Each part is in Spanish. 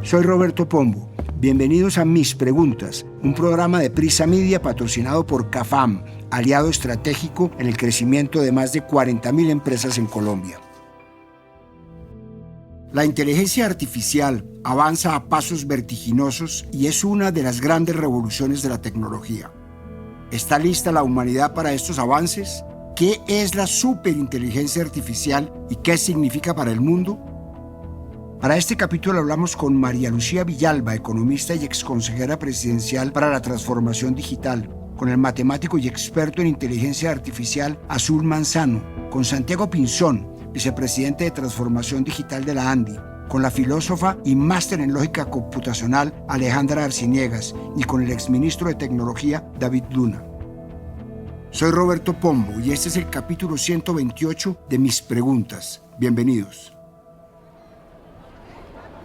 Soy Roberto Pombo. Bienvenidos a Mis Preguntas, un programa de Prisa Media patrocinado por CAFAM, aliado estratégico en el crecimiento de más de 40.000 empresas en Colombia. La inteligencia artificial avanza a pasos vertiginosos y es una de las grandes revoluciones de la tecnología. ¿Está lista la humanidad para estos avances? ¿Qué es la superinteligencia artificial y qué significa para el mundo? Para este capítulo hablamos con María Lucía Villalba, economista y exconsejera presidencial para la transformación digital, con el matemático y experto en inteligencia artificial Azul Manzano, con Santiago Pinzón, vicepresidente de transformación digital de la ANDI, con la filósofa y máster en lógica computacional Alejandra Arciniegas y con el exministro de Tecnología David Luna. Soy Roberto Pombo y este es el capítulo 128 de Mis Preguntas. Bienvenidos.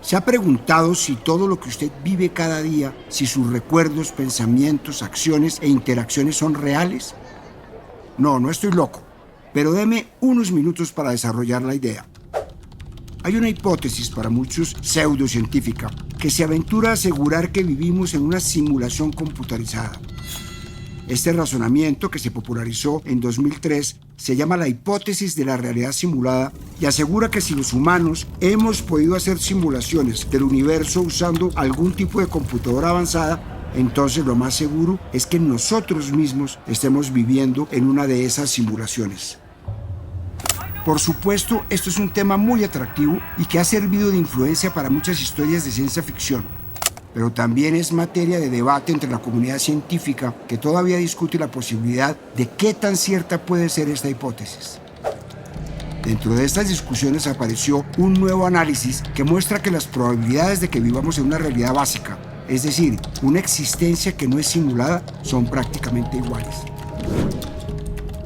¿Se ha preguntado si todo lo que usted vive cada día, si sus recuerdos, pensamientos, acciones e interacciones son reales? No estoy loco, pero deme unos minutos para desarrollar la idea. Hay una hipótesis para muchos pseudocientífica que se aventura a asegurar que vivimos en una simulación computarizada. Este razonamiento, que se popularizó en 2003, se llama la hipótesis de la realidad simulada y asegura que si los humanos hemos podido hacer simulaciones del universo usando algún tipo de computadora avanzada, entonces lo más seguro es que nosotros mismos estemos viviendo en una de esas simulaciones. Por supuesto, esto es un tema muy atractivo y que ha servido de influencia para muchas historias de ciencia ficción. Pero también es materia de debate entre la comunidad científica que todavía discute la posibilidad de qué tan cierta puede ser esta hipótesis. Dentro de estas discusiones apareció un nuevo análisis que muestra que las probabilidades de que vivamos en una realidad básica, es decir, una existencia que no es simulada, son prácticamente iguales.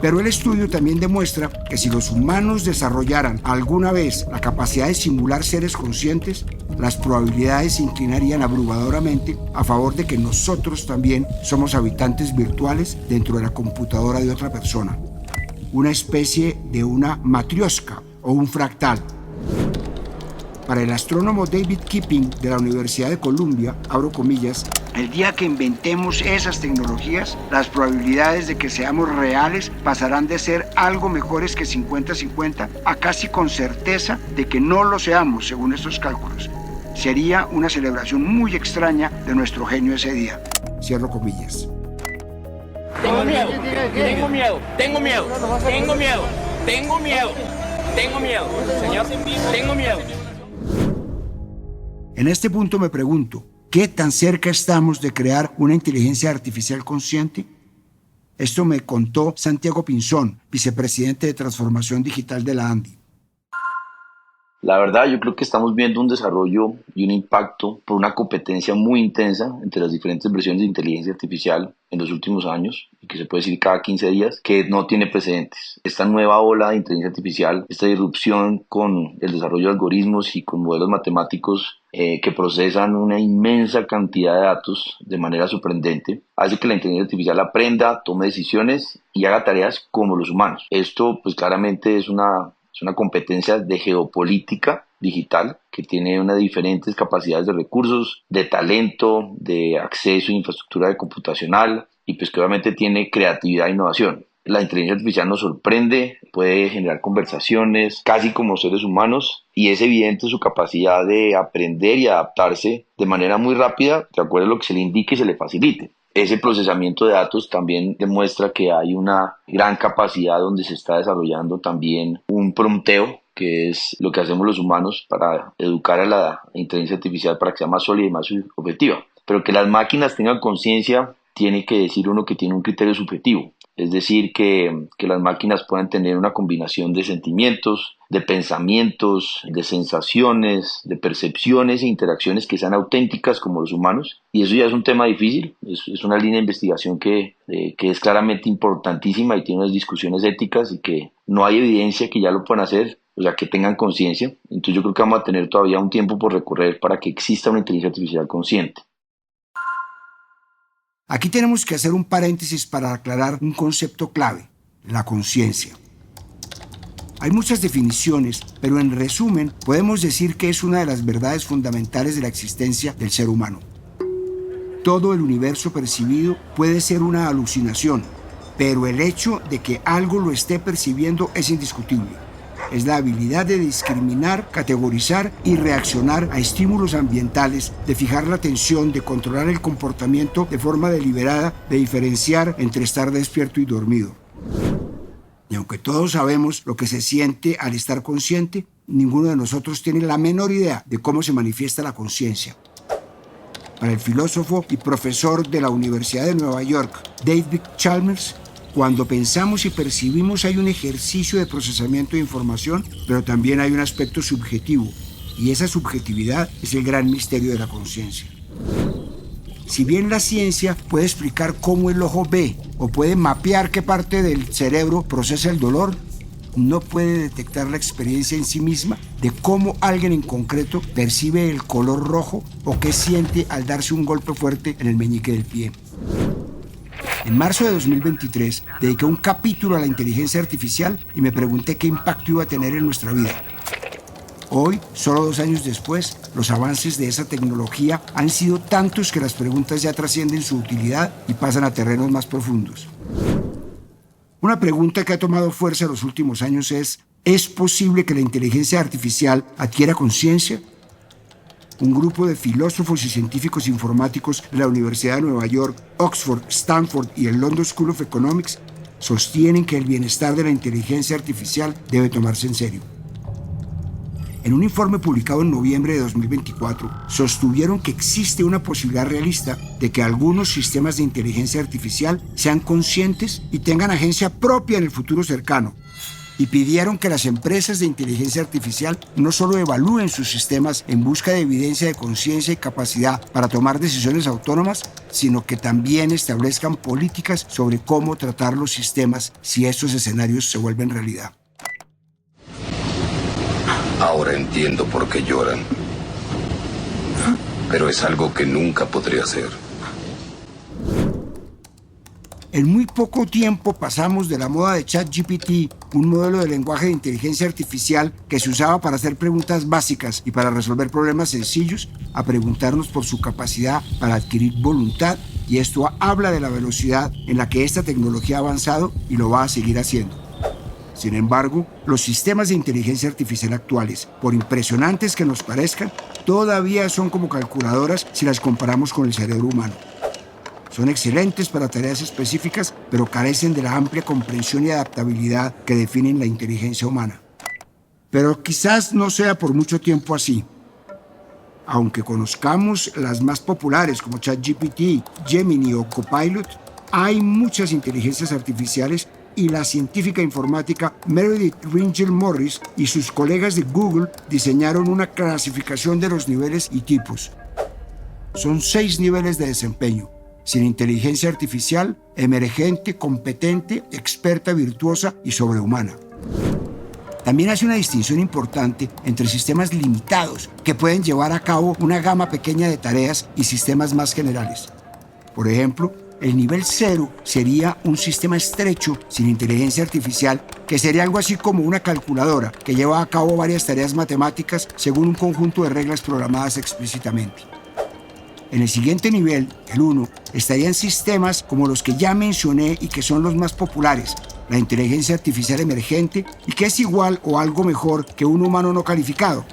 Pero el estudio también demuestra que si los humanos desarrollaran alguna vez la capacidad de simular seres conscientes, las probabilidades se inclinarían abrumadoramente a favor de que nosotros también somos habitantes virtuales dentro de la computadora de otra persona. Una especie de una matrioshka o un fractal. Para el astrónomo David Kipping de la Universidad de Columbia, abro comillas, el día que inventemos esas tecnologías, las probabilidades de que seamos reales pasarán de ser algo mejores que 50-50 a casi con certeza de que no lo seamos, según estos cálculos. Sería una celebración muy extraña de nuestro genio ese día. Cierro comillas. Tengo miedo, tengo miedo, tengo miedo, tengo miedo, tengo miedo, tengo miedo, señor, tengo miedo. En este punto me pregunto, ¿qué tan cerca estamos de crear una inteligencia artificial consciente? Esto me contó Santiago Pinzón, vicepresidente de Transformación Digital de la ANDI. La verdad, yo creo que estamos viendo un desarrollo y un impacto por una competencia muy intensa entre las diferentes versiones de inteligencia artificial en los últimos años, y que se puede decir cada 15 días, que no tiene precedentes. Esta nueva ola de inteligencia artificial, esta irrupción con el desarrollo de algoritmos y con modelos matemáticos que procesan una inmensa cantidad de datos de manera sorprendente, hace que la inteligencia artificial aprenda, tome decisiones y haga tareas como los humanos. Esto, pues claramente es una competencia de geopolítica digital que tiene unas diferentes capacidades de recursos, de talento, de acceso a infraestructura computacional y pues que obviamente tiene creatividad e innovación. La inteligencia artificial nos sorprende, puede generar conversaciones casi como seres humanos y es evidente su capacidad de aprender y adaptarse de manera muy rápida de acuerdo a lo que se le indique y se le facilite. Ese procesamiento de datos también demuestra que hay una gran capacidad donde se está desarrollando también un prompteo, que es lo que hacemos los humanos para educar a la inteligencia artificial para que sea más sólida y más objetiva. Pero que las máquinas tengan conciencia tiene que decir uno que tiene un criterio subjetivo. Es decir, que las máquinas puedan tener una combinación de sentimientos, de pensamientos, de sensaciones, de percepciones e interacciones que sean auténticas como los humanos. Y eso ya es un tema difícil, es una línea de investigación que es claramente importantísima y tiene unas discusiones éticas y que no hay evidencia que ya lo puedan hacer, o sea, que tengan conciencia. Entonces yo creo que vamos a tener todavía un tiempo por recorrer para que exista una inteligencia artificial consciente. Aquí tenemos que hacer un paréntesis para aclarar un concepto clave, la conciencia. Hay muchas definiciones, pero en resumen podemos decir que es una de las verdades fundamentales de la existencia del ser humano. Todo el universo percibido puede ser una alucinación, pero el hecho de que algo lo esté percibiendo es indiscutible. Es la habilidad de discriminar, categorizar y reaccionar a estímulos ambientales, de fijar la atención, de controlar el comportamiento de forma deliberada, de diferenciar entre estar despierto y dormido. Y aunque todos sabemos lo que se siente al estar consciente, ninguno de nosotros tiene la menor idea de cómo se manifiesta la conciencia. Para el filósofo y profesor de la Universidad de Nueva York, David Chalmers, cuando pensamos y percibimos hay un ejercicio de procesamiento de información, pero también hay un aspecto subjetivo, y esa subjetividad es el gran misterio de la conciencia. Si bien la ciencia puede explicar cómo el ojo ve o puede mapear qué parte del cerebro procesa el dolor, no puede detectar la experiencia en sí misma de cómo alguien en concreto percibe el color rojo o qué siente al darse un golpe fuerte en el meñique del pie. En marzo de 2023 dediqué un capítulo a la inteligencia artificial y me pregunté qué impacto iba a tener en nuestra vida. Hoy, solo 2 años después, los avances de esa tecnología han sido tantos que las preguntas ya trascienden su utilidad y pasan a terrenos más profundos. Una pregunta que ha tomado fuerza en los últimos años ¿es posible que la inteligencia artificial adquiera conciencia? Un grupo de filósofos y científicos informáticos de la Universidad de Nueva York, Oxford, Stanford y el London School of Economics sostienen que el bienestar de la inteligencia artificial debe tomarse en serio. En un informe publicado en noviembre de 2024, sostuvieron que existe una posibilidad realista de que algunos sistemas de inteligencia artificial sean conscientes y tengan agencia propia en el futuro cercano. Y pidieron que las empresas de inteligencia artificial no solo evalúen sus sistemas en busca de evidencia de conciencia y capacidad para tomar decisiones autónomas, sino que también establezcan políticas sobre cómo tratar los sistemas si estos escenarios se vuelven realidad. Ahora entiendo por qué lloran. Pero es algo que nunca podré hacer. En muy poco tiempo pasamos de la moda de ChatGPT, un modelo de lenguaje de inteligencia artificial que se usaba para hacer preguntas básicas y para resolver problemas sencillos, a preguntarnos por su capacidad para adquirir voluntad, y esto habla de la velocidad en la que esta tecnología ha avanzado y lo va a seguir haciendo. Sin embargo, los sistemas de inteligencia artificial actuales, por impresionantes que nos parezcan, todavía son como calculadoras si las comparamos con el cerebro humano. Son excelentes para tareas específicas, pero carecen de la amplia comprensión y adaptabilidad que definen la inteligencia humana. Pero quizás no sea por mucho tiempo así. Aunque conozcamos las más populares como ChatGPT, Gemini o Copilot, hay muchas inteligencias artificiales y la científica informática Meredith Ringel Morris y sus colegas de Google diseñaron una clasificación de los niveles y tipos. Son 6 niveles de desempeño: sin inteligencia artificial, emergente, competente, experta, virtuosa y sobrehumana. También hace una distinción importante entre sistemas limitados, que pueden llevar a cabo una gama pequeña de tareas, y sistemas más generales. Por ejemplo, el nivel 0 sería un sistema estrecho sin inteligencia artificial, que sería algo así como una calculadora que lleva a cabo varias tareas matemáticas según un conjunto de reglas programadas explícitamente. En el siguiente nivel, el 1, estarían sistemas como los que ya mencioné y que son los más populares, la inteligencia artificial emergente, y que es igual o algo mejor que un humano no calificado.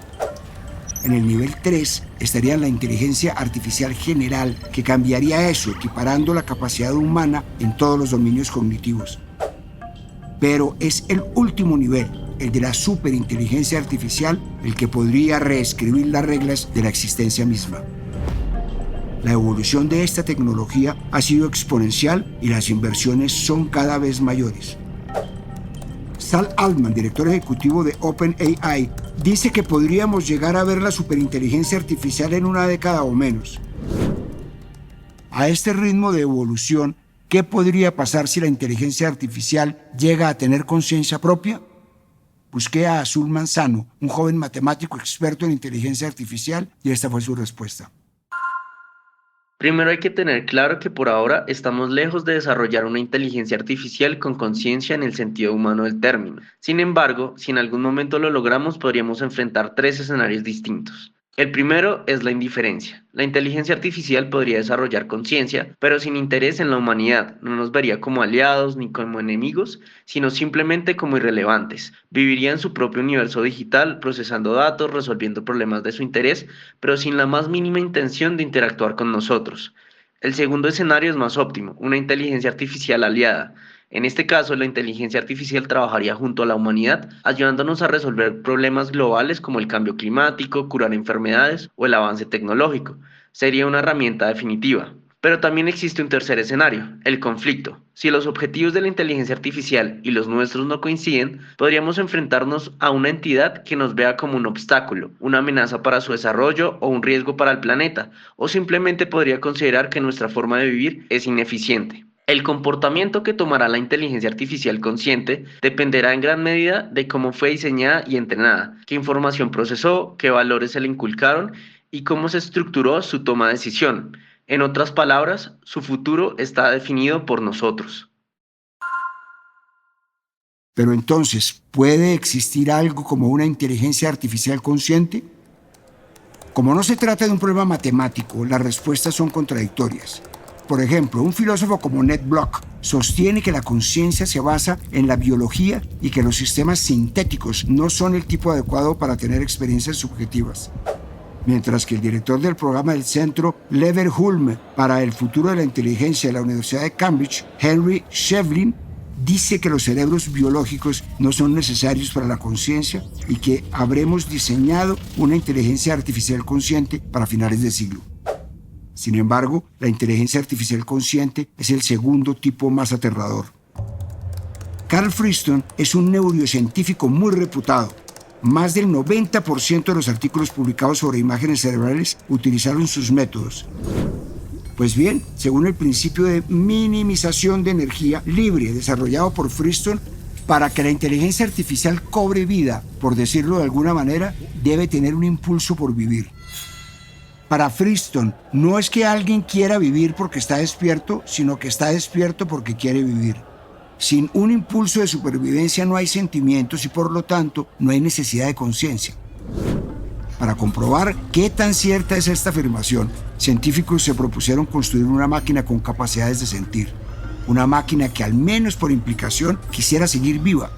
En el nivel 3 estaría la inteligencia artificial general, que cambiaría eso, equiparando la capacidad humana en todos los dominios cognitivos. Pero es el último nivel, el de la superinteligencia artificial, el que podría reescribir las reglas de la existencia misma. La evolución de esta tecnología ha sido exponencial y las inversiones son cada vez mayores. Sam Altman, director ejecutivo de OpenAI, dice que podríamos llegar a ver la superinteligencia artificial en una década o menos. A este ritmo de evolución, ¿qué podría pasar si la inteligencia artificial llega a tener conciencia propia? Busqué a Azul Manzano, un joven matemático experto en inteligencia artificial, y esta fue su respuesta. Primero hay que tener claro que por ahora estamos lejos de desarrollar una inteligencia artificial con conciencia en el sentido humano del término. Sin embargo, si en algún momento lo logramos, podríamos enfrentar tres escenarios distintos. El primero es la indiferencia. La inteligencia artificial podría desarrollar conciencia, pero sin interés en la humanidad. No nos vería como aliados ni como enemigos, sino simplemente como irrelevantes. Viviría en su propio universo digital, procesando datos, resolviendo problemas de su interés, pero sin la más mínima intención de interactuar con nosotros. El segundo escenario es más óptimo, una inteligencia artificial aliada. En este caso, la inteligencia artificial trabajaría junto a la humanidad, ayudándonos a resolver problemas globales como el cambio climático, curar enfermedades o el avance tecnológico. Sería una herramienta definitiva. Pero también existe un tercer escenario, el conflicto. Si los objetivos de la inteligencia artificial y los nuestros no coinciden, podríamos enfrentarnos a una entidad que nos vea como un obstáculo, una amenaza para su desarrollo o un riesgo para el planeta, o simplemente podría considerar que nuestra forma de vivir es ineficiente. El comportamiento que tomará la inteligencia artificial consciente dependerá en gran medida de cómo fue diseñada y entrenada, qué información procesó, qué valores se le inculcaron y cómo se estructuró su toma de decisión. En otras palabras, su futuro está definido por nosotros. Pero entonces, ¿puede existir algo como una inteligencia artificial consciente? Como no se trata de un problema matemático, las respuestas son contradictorias. Por ejemplo, un filósofo como Ned Block sostiene que la conciencia se basa en la biología y que los sistemas sintéticos no son el tipo adecuado para tener experiencias subjetivas. Mientras que el director del programa del Centro Leverhulme para el futuro de la inteligencia de la Universidad de Cambridge, Henry Shevlin, dice que los cerebros biológicos no son necesarios para la conciencia y que habremos diseñado una inteligencia artificial consciente para finales de siglo. Sin embargo, la inteligencia artificial consciente es el segundo tipo más aterrador. Carl Friston es un neurocientífico muy reputado. Más del 90% de los artículos publicados sobre imágenes cerebrales utilizaron sus métodos. Pues bien, según el principio de minimización de energía libre desarrollado por Friston, para que la inteligencia artificial cobre vida, por decirlo de alguna manera, debe tener un impulso por vivir. Para Friston, no es que alguien quiera vivir porque está despierto, sino que está despierto porque quiere vivir. Sin un impulso de supervivencia no hay sentimientos y por lo tanto no hay necesidad de conciencia. Para comprobar qué tan cierta es esta afirmación, científicos se propusieron construir una máquina con capacidades de sentir. Una máquina que al menos por implicación quisiera seguir viva.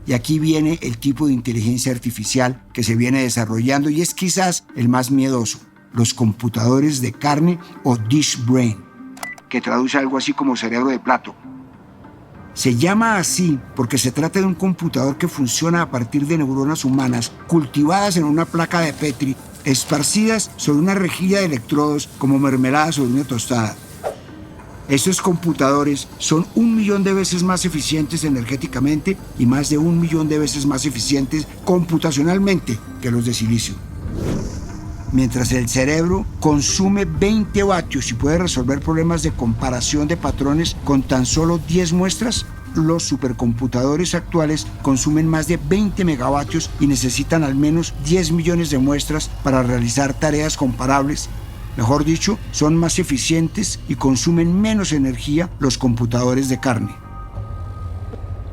Y aquí viene el tipo de inteligencia artificial que se viene desarrollando y es quizás el más miedoso, los computadores de carne o dish brain, que traduce algo así como cerebro de plato. Se llama así porque se trata de un computador que funciona a partir de neuronas humanas cultivadas en una placa de Petri, esparcidas sobre una rejilla de electrodos como mermelada sobre una tostada. Estos computadores son 1 millón de veces más eficientes energéticamente y más de 1 millón de veces más eficientes computacionalmente que los de silicio. Mientras el cerebro consume 20 vatios y puede resolver problemas de comparación de patrones con tan solo 10 muestras, los supercomputadores actuales consumen más de 20 megavatios y necesitan al menos 10 millones de muestras para realizar tareas comparables. Mejor dicho, son más eficientes y consumen menos energía los computadores de carne.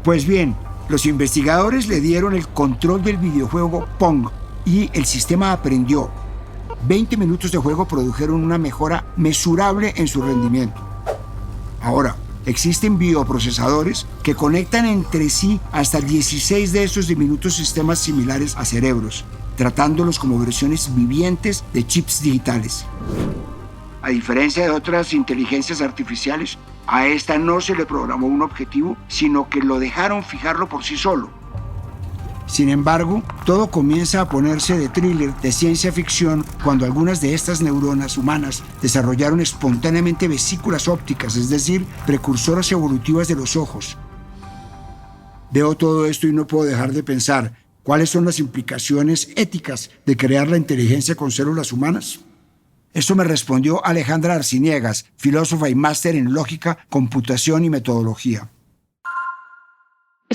Pues bien, los investigadores le dieron el control del videojuego Pong y el sistema aprendió. 20 minutos de juego produjeron una mejora mesurable en su rendimiento. Ahora, existen bioprocesadores que conectan entre sí hasta 16 de estos diminutos sistemas similares a cerebros, tratándolos como versiones vivientes de chips digitales. A diferencia de otras inteligencias artificiales, a esta no se le programó un objetivo, sino que lo dejaron fijarlo por sí solo. Sin embargo, todo comienza a ponerse de thriller, de ciencia ficción, cuando algunas de estas neuronas humanas desarrollaron espontáneamente vesículas ópticas, es decir, precursoras evolutivas de los ojos. Veo todo esto y no puedo dejar de pensar, ¿cuáles son las implicaciones éticas de crear la inteligencia con células humanas? Esto me respondió Alejandra Arciniegas, filósofa y máster en lógica, computación y metodología.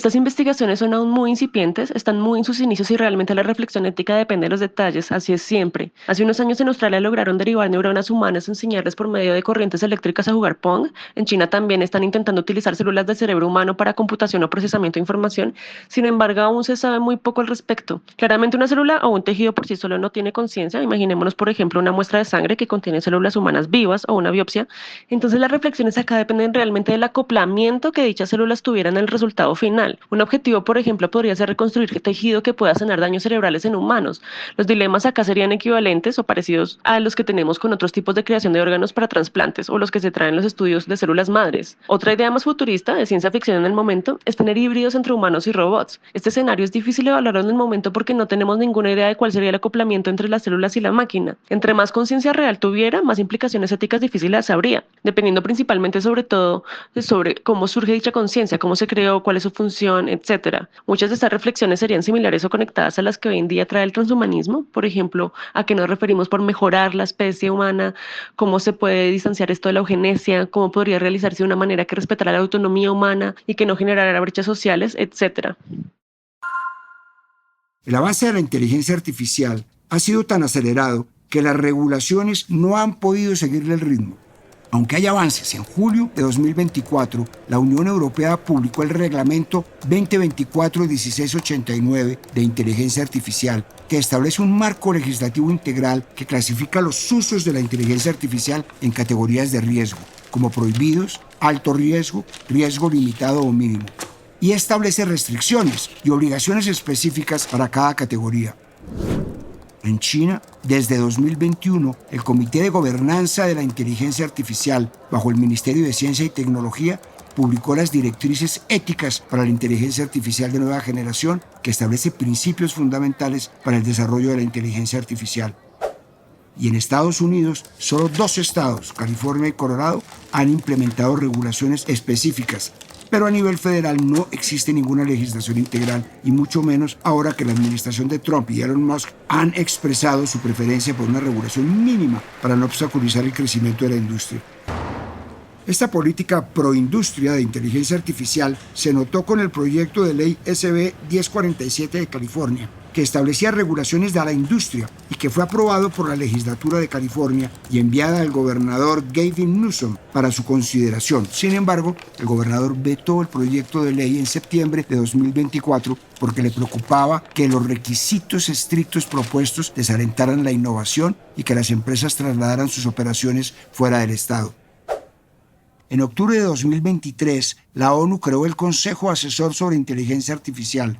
Estas investigaciones son aún muy incipientes, están muy en sus inicios y realmente la reflexión ética depende de los detalles, así es siempre. Hace unos años en Australia lograron derivar neuronas humanas, enseñarles por medio de corrientes eléctricas a jugar Pong. En China también están intentando utilizar células del cerebro humano para computación o procesamiento de información. Sin embargo, aún se sabe muy poco al respecto. Claramente una célula o un tejido por sí solo no tiene conciencia. Imaginémonos, por ejemplo, una muestra de sangre que contiene células humanas vivas o una biopsia. Entonces las reflexiones acá dependen realmente del acoplamiento que dichas células tuvieran en el resultado final. Un objetivo, por ejemplo, podría ser reconstruir tejido que pueda sanar daños cerebrales en humanos. Los dilemas acá serían equivalentes o parecidos a los que tenemos con otros tipos de creación de órganos para trasplantes o los que se traen en los estudios de células madres. Otra idea más futurista, de ciencia ficción en el momento, es tener híbridos entre humanos y robots. Este escenario es difícil de evaluar en el momento porque no tenemos ninguna idea de cuál sería el acoplamiento entre las células y la máquina. Entre más conciencia real tuviera, más implicaciones éticas difíciles habría, dependiendo principalmente sobre todo sobre cómo surge dicha conciencia, cómo se creó, cuál es su función, etc. Muchas de estas reflexiones serían similares o conectadas a las que hoy en día trae el transhumanismo, por ejemplo, a qué nos referimos por mejorar la especie humana, cómo se puede distanciar esto de la eugenesia, cómo podría realizarse de una manera que respetara la autonomía humana y que no generara brechas sociales, etc. El avance de la inteligencia artificial ha sido tan acelerado que las regulaciones no han podido seguirle el ritmo. Aunque hay avances, en julio de 2024, la Unión Europea publicó el Reglamento 2024-1689 de Inteligencia Artificial, que establece un marco legislativo integral que clasifica los usos de la inteligencia artificial en categorías de riesgo, como prohibidos, alto riesgo, riesgo limitado o mínimo, y establece restricciones y obligaciones específicas para cada categoría. En China, desde 2021, el Comité de Gobernanza de la Inteligencia Artificial, bajo el Ministerio de Ciencia y Tecnología, publicó las directrices éticas para la inteligencia artificial de nueva generación, que establece principios fundamentales para el desarrollo de la inteligencia artificial. Y en Estados Unidos, solo 2 estados, California y Colorado, han implementado regulaciones específicas. Pero a nivel federal no existe ninguna legislación integral, y mucho menos ahora que la administración de Trump y Elon Musk han expresado su preferencia por una regulación mínima para no obstaculizar el crecimiento de la industria. Esta política proindustria de inteligencia artificial se notó con el proyecto de ley SB 1047 de California, que establecía regulaciones de la industria y que fue aprobado por la legislatura de California y enviada al gobernador Gavin Newsom para su consideración. Sin embargo, el gobernador vetó el proyecto de ley en septiembre de 2024 porque le preocupaba que los requisitos estrictos propuestos desalentaran la innovación y que las empresas trasladaran sus operaciones fuera del Estado. En octubre de 2023, la ONU creó el Consejo Asesor sobre Inteligencia Artificial.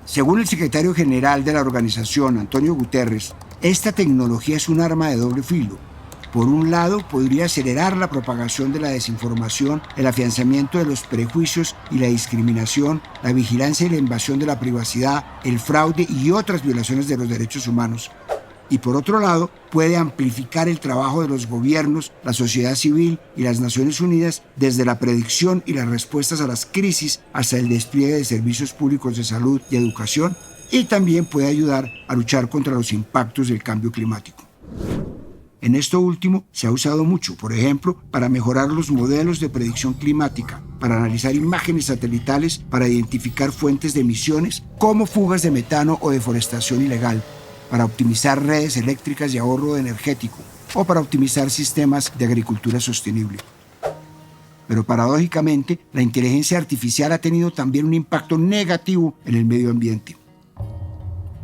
Según el secretario general de la organización, Antonio Guterres, esta tecnología es un arma de doble filo. Por un lado, podría acelerar la propagación de la desinformación, el afianzamiento de los prejuicios y la discriminación, la vigilancia y la invasión de la privacidad, el fraude y otras violaciones de los derechos humanos. Y por otro lado, puede amplificar el trabajo de los gobiernos, la sociedad civil y las Naciones Unidas desde la predicción y las respuestas a las crisis hasta el despliegue de servicios públicos de salud y educación, y también puede ayudar a luchar contra los impactos del cambio climático. En esto último se ha usado mucho, por ejemplo, para mejorar los modelos de predicción climática, para analizar imágenes satelitales, para identificar fuentes de emisiones como fugas de metano o deforestación ilegal, para optimizar redes eléctricas y ahorro energético, o para optimizar sistemas de agricultura sostenible. Pero paradójicamente, la inteligencia artificial ha tenido también un impacto negativo en el medio ambiente.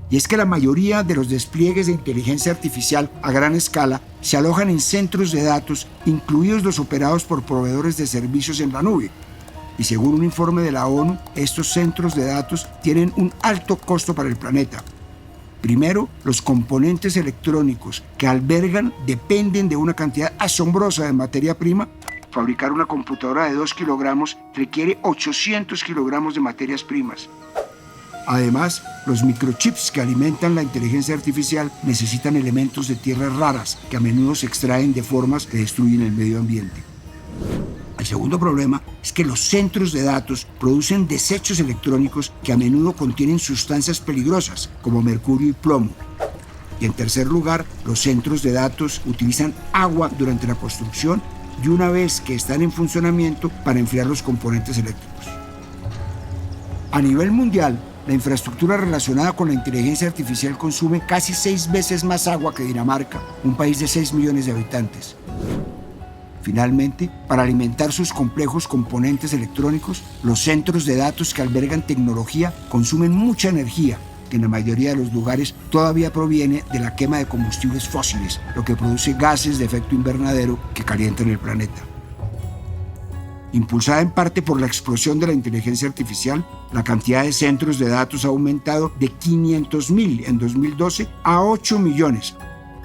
Y es que la mayoría de los despliegues de inteligencia artificial a gran escala se alojan en centros de datos, incluidos los operados por proveedores de servicios en la nube. Y según un informe de la ONU, estos centros de datos tienen un alto costo para el planeta. Primero, los componentes electrónicos que albergan dependen de una cantidad asombrosa de materia prima. Fabricar una computadora de 2 kilogramos requiere 800 kilogramos de materias primas. Además, los microchips que alimentan la inteligencia artificial necesitan elementos de tierras raras que a menudo se extraen de formas que destruyen el medio ambiente. El segundo problema es que los centros de datos producen desechos electrónicos que a menudo contienen sustancias peligrosas como mercurio y plomo. Y en tercer lugar, los centros de datos utilizan agua durante la construcción y una vez que están en funcionamiento para enfriar los componentes eléctricos. A nivel mundial, la infraestructura relacionada con la inteligencia artificial consume casi 6 veces más agua que Dinamarca, un país de 6 millones de habitantes. Finalmente, para alimentar sus complejos componentes electrónicos, los centros de datos que albergan tecnología consumen mucha energía, que en la mayoría de los lugares todavía proviene de la quema de combustibles fósiles, lo que produce gases de efecto invernadero que calientan el planeta. Impulsada en parte por la explosión de la inteligencia artificial, la cantidad de centros de datos ha aumentado de 500.000 en 2012 a 8 millones.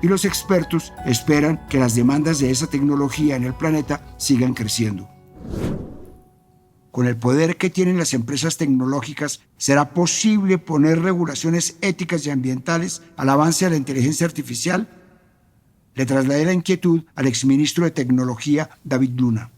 Y los expertos esperan que las demandas de esa tecnología en el planeta sigan creciendo. Con el poder que tienen las empresas tecnológicas, será posible poner regulaciones éticas y ambientales al avance de la inteligencia artificial. Le trasladé la inquietud al exministro de Tecnología, David Luna.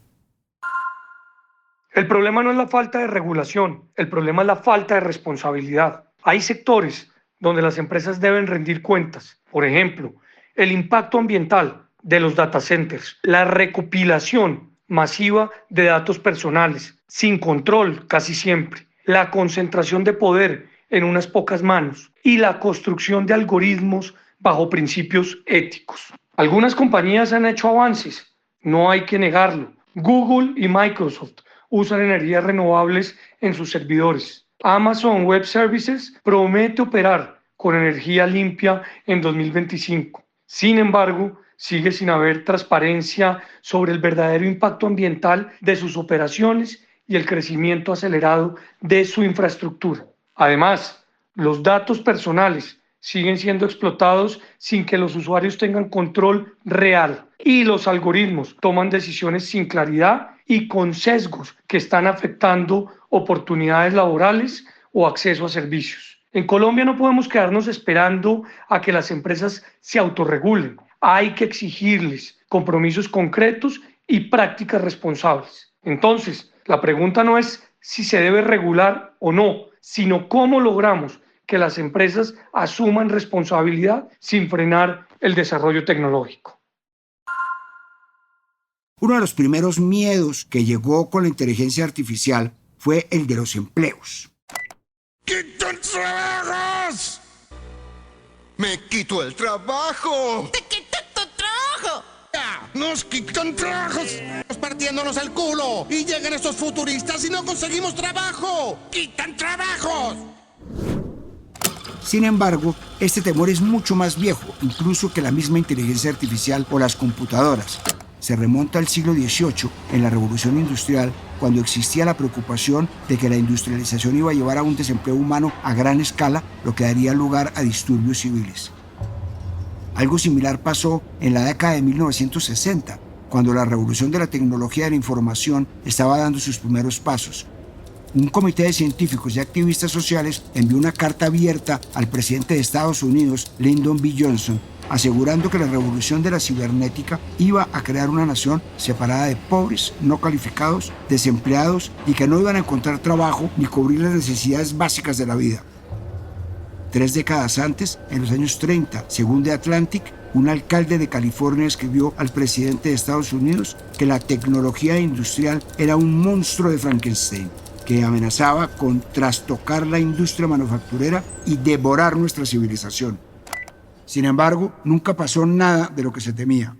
El problema no es la falta de regulación, el problema es la falta de responsabilidad. Hay sectores donde las empresas deben rendir cuentas. Por ejemplo, el impacto ambiental de los data centers, la recopilación masiva de datos personales, sin control casi siempre, la concentración de poder en unas pocas manos y la construcción de algoritmos bajo principios éticos. Algunas compañías han hecho avances, no hay que negarlo. Google y Microsoft usan energías renovables en sus servidores. Amazon Web Services promete operar con energía limpia en 2025. Sin embargo, sigue sin haber transparencia sobre el verdadero impacto ambiental de sus operaciones y el crecimiento acelerado de su infraestructura. Además, los datos personales siguen siendo explotados sin que los usuarios tengan control real y los algoritmos toman decisiones sin claridad y con sesgos que están afectando oportunidades laborales o acceso a servicios. En Colombia no podemos quedarnos esperando a que las empresas se autorregulen. Hay que exigirles compromisos concretos y prácticas responsables. Entonces, la pregunta no es si se debe regular o no, sino cómo logramos que las empresas asuman responsabilidad sin frenar el desarrollo tecnológico. Uno de los primeros miedos que llegó con la inteligencia artificial fue el de los empleos. ¡Quitan trabajos! ¡Me quito el trabajo! ¡Te quito tu trabajo! ¡Ya! ¡Nos quitan trabajos! ¡Partiéndonos el culo! ¡Y llegan estos futuristas y no conseguimos trabajo! ¡Quitan trabajos! Sin embargo, este temor es mucho más viejo, incluso que la misma inteligencia artificial o las computadoras. Se remonta al siglo XVIII, en la Revolución Industrial, cuando existía la preocupación de que la industrialización iba a llevar a un desempleo humano a gran escala, lo que daría lugar a disturbios civiles. Algo similar pasó en la década de 1960, cuando la revolución de la tecnología de la información estaba dando sus primeros pasos. Un comité de científicos y activistas sociales envió una carta abierta al presidente de Estados Unidos, Lyndon B. Johnson, asegurando que la revolución de la cibernética iba a crear una nación separada de pobres, no calificados, desempleados y que no iban a encontrar trabajo ni cubrir las necesidades básicas de la vida. 3 décadas antes, en los años 30, según The Atlantic, un alcalde de California escribió al presidente de Estados Unidos que la tecnología industrial era un monstruo de Frankenstein, que amenazaba con trastocar la industria manufacturera y devorar nuestra civilización. Sin embargo, nunca pasó nada de lo que se temía.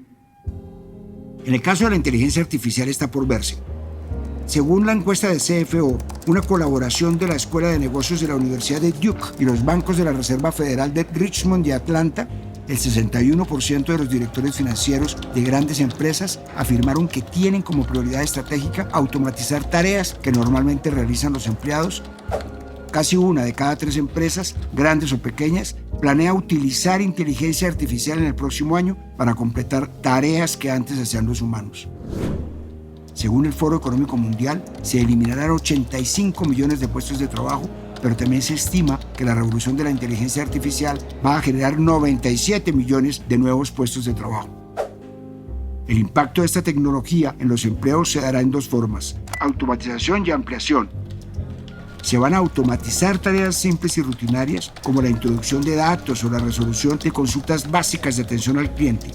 En el caso de la inteligencia artificial está por verse. Según la encuesta de CFO, una colaboración de la Escuela de Negocios de la Universidad de Duke y los bancos de la Reserva Federal de Richmond y Atlanta, el 61% de los directores financieros de grandes empresas afirmaron que tienen como prioridad estratégica automatizar tareas que normalmente realizan los empleados. Casi 1 de cada 3 empresas, grandes o pequeñas, planea utilizar inteligencia artificial en el próximo año para completar tareas que antes hacían los humanos. Según el Foro Económico Mundial, se eliminarán 85 millones de puestos de trabajo, pero también se estima que la revolución de la inteligencia artificial va a generar 97 millones de nuevos puestos de trabajo. El impacto de esta tecnología en los empleos se dará en 2 formas: automatización y ampliación. Se van a automatizar tareas simples y rutinarias como la introducción de datos o la resolución de consultas básicas de atención al cliente.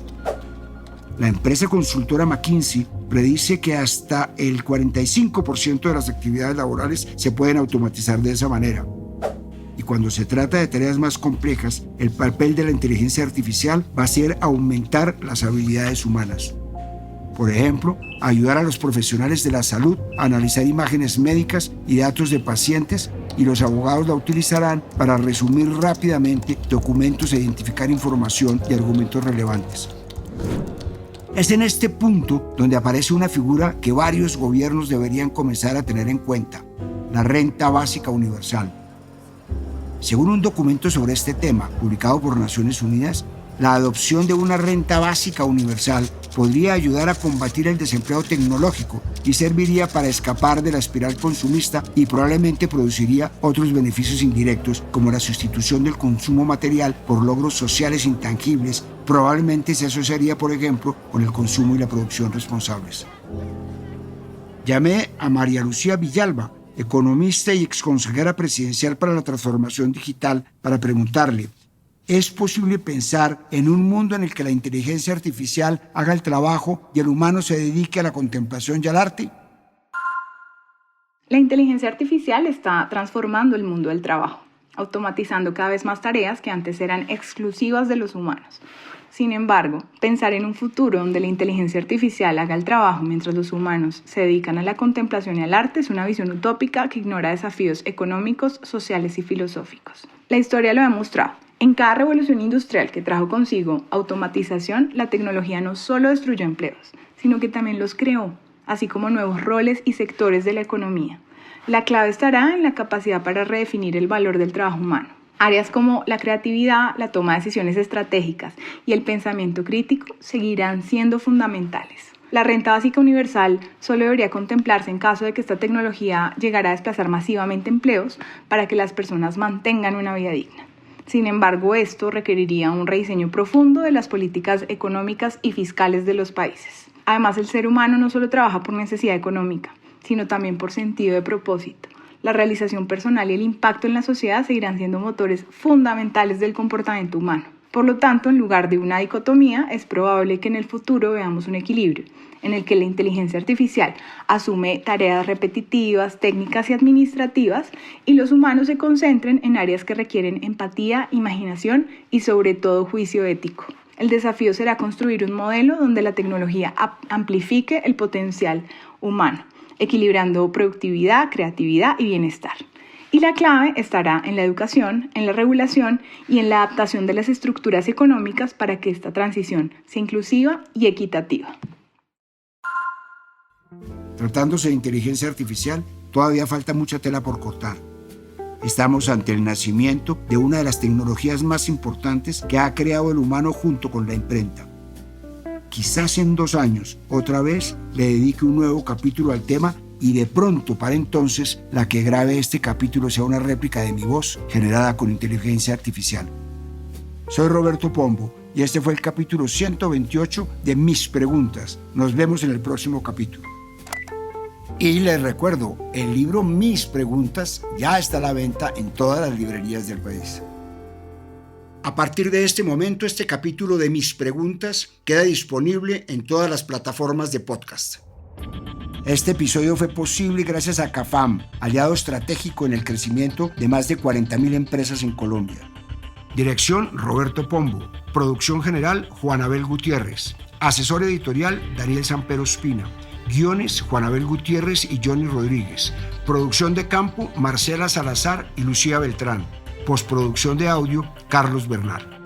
La empresa consultora McKinsey predice que hasta el 45% de las actividades laborales se pueden automatizar de esa manera. Y cuando se trata de tareas más complejas, el papel de la inteligencia artificial va a ser aumentar las habilidades humanas. Por ejemplo, ayudar a los profesionales de la salud a analizar imágenes médicas y datos de pacientes, y los abogados la utilizarán para resumir rápidamente documentos e identificar información y argumentos relevantes. Es en este punto donde aparece una figura que varios gobiernos deberían comenzar a tener en cuenta: la renta básica universal. Según un documento sobre este tema publicado por Naciones Unidas, la adopción de una renta básica universal podría ayudar a combatir el desempleo tecnológico y serviría para escapar de la espiral consumista, y probablemente produciría otros beneficios indirectos, como la sustitución del consumo material por logros sociales intangibles. Probablemente se asociaría, por ejemplo, con el consumo y la producción responsables. Llamé a María Lucía Villalba, economista y exconsejera presidencial para la transformación digital, para preguntarle: ¿es posible pensar en un mundo en el que la inteligencia artificial haga el trabajo y el humano se dedique a la contemplación y al arte? La inteligencia artificial está transformando el mundo del trabajo, automatizando cada vez más tareas que antes eran exclusivas de los humanos. Sin embargo, pensar en un futuro donde la inteligencia artificial haga el trabajo mientras los humanos se dedican a la contemplación y al arte es una visión utópica que ignora desafíos económicos, sociales y filosóficos. La historia lo ha demostrado. En cada revolución industrial que trajo consigo automatización, la tecnología no solo destruyó empleos, sino que también los creó, así como nuevos roles y sectores de la economía. La clave estará en la capacidad para redefinir el valor del trabajo humano. Áreas como la creatividad, la toma de decisiones estratégicas y el pensamiento crítico seguirán siendo fundamentales. La renta básica universal solo debería contemplarse en caso de que esta tecnología llegara a desplazar masivamente empleos para que las personas mantengan una vida digna. Sin embargo, esto requeriría un rediseño profundo de las políticas económicas y fiscales de los países. Además, el ser humano no solo trabaja por necesidad económica, sino también por sentido de propósito. La realización personal y el impacto en la sociedad seguirán siendo motores fundamentales del comportamiento humano. Por lo tanto, en lugar de una dicotomía, es probable que en el futuro veamos un equilibrio, en el que la inteligencia artificial asume tareas repetitivas, técnicas y administrativas, y los humanos se concentren en áreas que requieren empatía, imaginación y sobre todo juicio ético. El desafío será construir un modelo donde la tecnología amplifique el potencial humano, equilibrando productividad, creatividad y bienestar. Y la clave estará en la educación, en la regulación y en la adaptación de las estructuras económicas para que esta transición sea inclusiva y equitativa. Tratándose de inteligencia artificial, todavía falta mucha tela por cortar. Estamos ante el nacimiento de una de las tecnologías más importantes que ha creado el humano junto con la imprenta. Quizás en 2 años, otra vez, le dedique un nuevo capítulo al tema, y de pronto, para entonces, la que grabe este capítulo sea una réplica de mi voz generada con inteligencia artificial. Soy Roberto Pombo y este fue el capítulo 128 de Mis Preguntas. Nos vemos en el próximo capítulo. Y les recuerdo, el libro Mis Preguntas ya está a la venta en todas las librerías del país. A partir de este momento, este capítulo de Mis Preguntas queda disponible en todas las plataformas de podcast. Este episodio fue posible gracias a CAFAM, aliado estratégico en el crecimiento de más de 40.000 empresas en Colombia. Dirección: Roberto Pombo. Producción general: Juan Abel Gutiérrez. Asesor editorial: Daniel Sampero Espina. Guiones: Juan Abel Gutiérrez y Johnny Rodríguez. Producción de campo: Marcela Salazar y Lucía Beltrán. Postproducción de audio: Carlos Bernal.